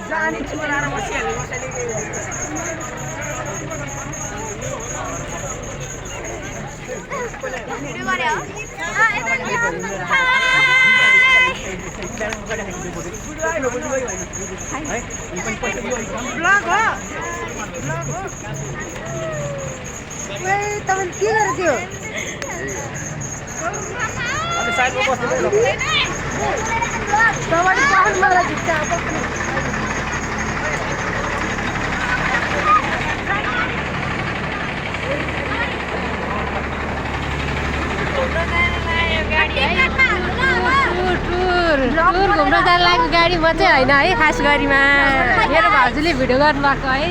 जाने छोरा र बसिहाल्यो कसैले भिडियो गरे हो ब्लग हो तपाईले के गर्दियो अनि साइडमा बस्नु तपाईले पाउन मलाई झिक्का टुर घुम्न जान लागेको गाडी म चाहिँ होइन है खास गाडीमा मेरो भाउजूले भिडियो गर्नु भएको है